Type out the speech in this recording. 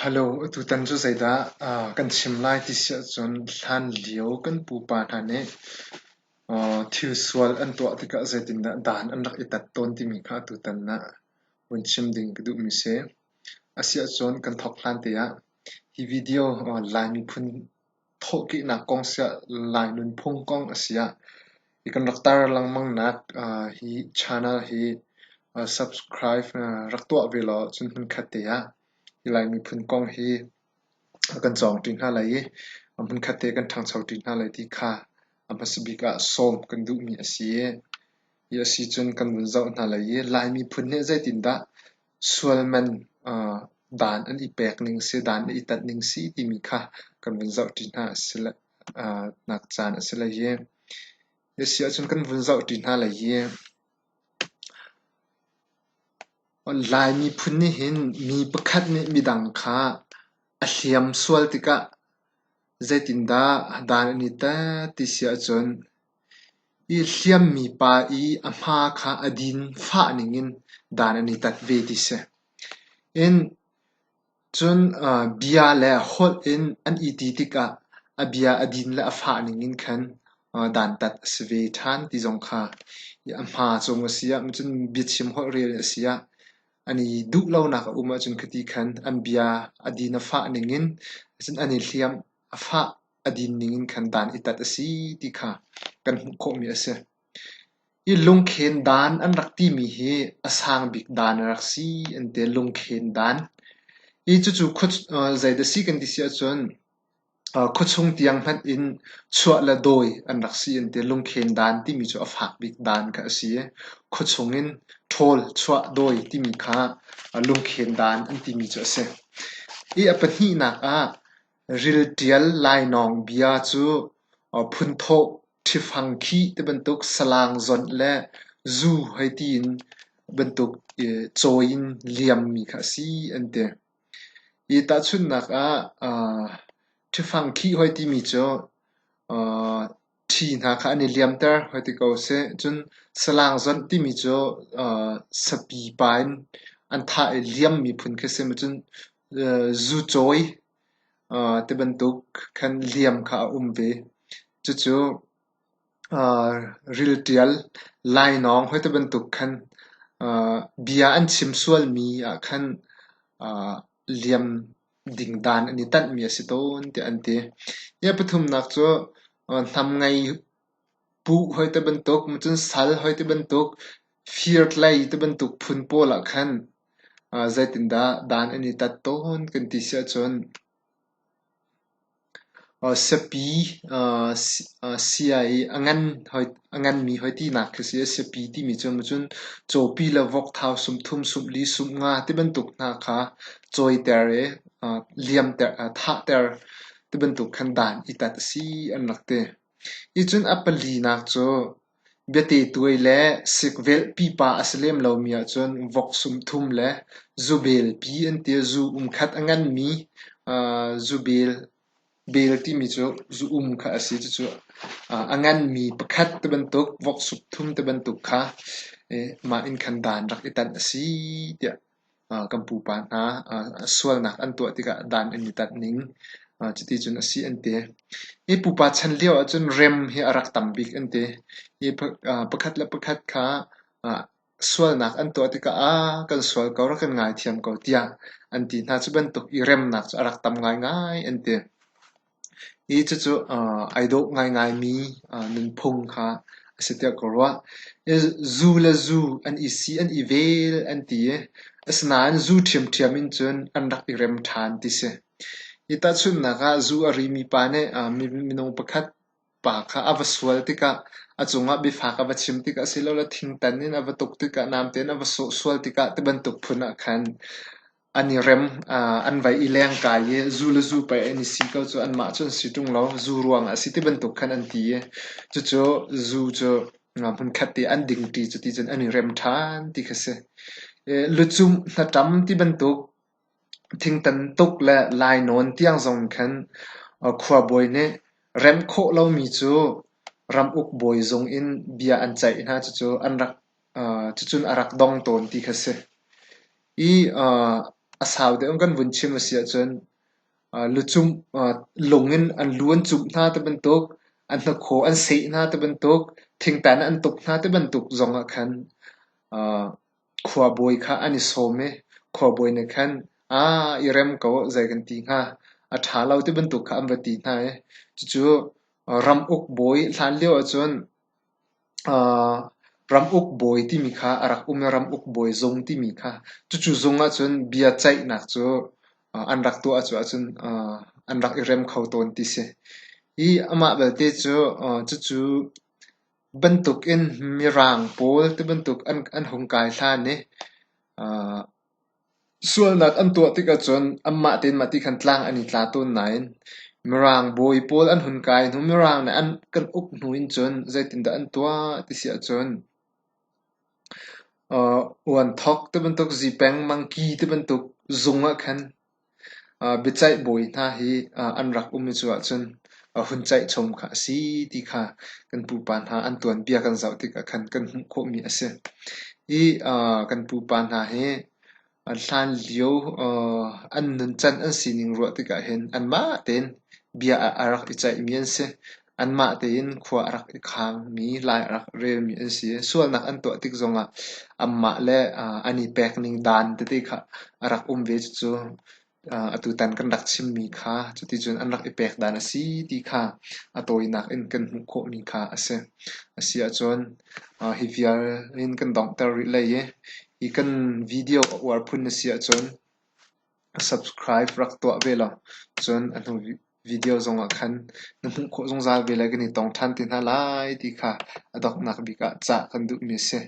ฮัลโหลทุกท่านช่วยใส่ตากันชิมไลที่เสียจนทันเลี้ยวกันปูปานฮันเน่ทิวสวลอันตัวที่ก็จะติดนะด่านอันรักอิตัดต้นที่มีค่าทุกท่านนะวันชิมดิ่งกระดูมิเซ่อาเสียจนกันทอกพลันเตียฮีวิดีโอไลน์มีพุ่นทอกินักกองเสียไลน์นุนพงกองอาเสียอีกันรักตาลังมังนักฮีชาแนลฮี subscribe รักตัวเวลาจนมันขัดเตียLaimi phun kong hi kan chong tin ha lai amun khate kan thang chau tin ha lai ti kha amasbika som kan du mi asie ya si chun kan bun zau na lai laimi phun ne zai tin da swalman dan an i pek ning se dan i tat ning si ti mi kha kan bun zau tin ha sila nak chan asila ye ya si chun kan bun zau tin ha lai ye Laimi phun ni hin mi pakhat ni midang kha a hliam sual tika zaitinda dan ani ta ti sia chon I hliam mi pa I a hma kha adin fa ningin dan ani tat ve ti se in chun bia le hol in an I ti tika a bia adin le a fa ningin khan dan tat sve than ti jong kha I a hma chong sia chun bi chim hol re sia ani duk lo nak uma chun khati khan an bia adina fa ningin chun ani hliam a fa adin ningin khan dan itat asi ti kha kan kho mi ase I lungkhen dan an rakti mi he asang bik dan raksi ante lungkhen dan I chu khut zaida si kan ti sia chun khuchung tiang phat in chua la doi an raksi ante lungkhen dan ti mi chu afak bik dan ka asi khuchungin thol chua doi ti mi kha lungkhen dan an ti mi chu ase I apani nak a ril tial lai nong bia chu phun tho thifang khi te bentuk salang zon le zu haitin bentuk choin liam mi kha si ante I ta chun nak a thifang khi hoi ti mi chu thi na kha ani liam ter hoi ti ko se chun salang zon ti mi chu sapi pain an tha liam mi phun kha se ma chun zu choi te bentuk khan liam kha ve chu ril tial lai nong hoi te bentuk khan bia an chim sual mi a khan liam ding dan ani tat mi asiton te ante ya pathum nak cho tham ngai pu hoi te bentuk machun sal hoi te bentuk philh te bentuk phun pola khan zaitinda dan ani tat ton kan ti sia chon sapi siai angan mi hoi ti nak khasi sapi ti mi chon machun chopi la vok thau sum thum sum li sum nga te bentuk na kha choi ter liam ter tha ter te bentuk khan dan itat si an nakte I chun apali nak cho bete tuai le sikvel pi pa aslem lo mi a chon vok sum thum le zubel pi an te zu khat angan mi zubel bel ti mi chu zu kha asi chu angan mi pakhat te bentuk vok sup thum te bentuk kha ma in khan dan rak itan asi tia kampu pa na sual nak an to tika dan ani tat ning chuti chun asi ante pupa chan leo chun rem hi arak tambik ante pakhat la pakhat kha sual nak an to tika kan sual ko ra kan ngai thiam ko tia anti na chu bentuk I rem nak chu arak tam ngai ante chu aido ngai mi Nunphung kha asitia korwa zu la zu an isi an ivel an ti asna an zu thiam in chun an rak I rem than ti se ita chun naka zu ari mi pa ne minong pakhat pa kha avaswal tika achunga bi fa ka bachim tika silola thing tanin avatok tika namten avaso swal tika te bantuk phuna khan ani rem an vai ileng ka ye zu pa ani siko chu an ma chun situng lo zu ruang asiti bentuk khan an ti ye chu zu chu mun khati an ding ti chu ti chen ani rem than ti khase luchum na tam ti bentuk thing tan tuk le lai non tiang zong khan khwa boy ne rem kho lo mi chu ram uk boy zong in bia an chai na chu an rak chu chun arak dong ton ti khase I asau de kan vun chim sia chuan luchum longin an luan chup na te ban tok an na kho an sei na te ban tok thingtan an tuk na te ban tuk zonga khan khwa boi kha ani some khwa boi ne khan irem ko zai kan ti nga a tha lau te ban tuk kha am ti na chu chu ram uk boi hlan leo chuan ram uk boi ti mi kha arak ram uk boi zong ti mi kha chu chu zonga chuan bia chai nak chu an rak tu a chu chun an rak irem khau ton ti se i ama bel te chu chu bentuk in mirang pol te bentuk an hung kai hlan ne sual nak an tua tika chuan amma ten ma ti khan tlang ani tla ton nain mirang boi pol an hun kai nu mirang na an kan uk nuin chuan zaitin da an tua ti sia chuan wan thok te bentuk peng monkey te bentuk zunga khan bichai boi na hi an rak umi chuwa chuan hun chai chom kha si ti kha kan pu pan ha an Tuanbia kan zau tika khan kan hmu kho mi ase i kan pu pan ha he an hlan lio an nun chan an sining ro tika hen an ma ten bia arak i chai mi an se an ma ten khwa arak i khang mi lai arak re mi an si sual nak an to tik zonga amma le ani pek ning dan te te kha arak ve chu atu tan kan rak chim mi kha chuti chun an rak ipek dan si ti kha atoi nak in kan hmu kho mi kha ase asia chon hi vial in kan dong tar ri lai ye i kan video war phun sia chon subscribe rak to vela chon anu video zonga khan namu kho zong zal vela gani tong than tin ha lai ti kha adok nak bi ka cha kan du mi se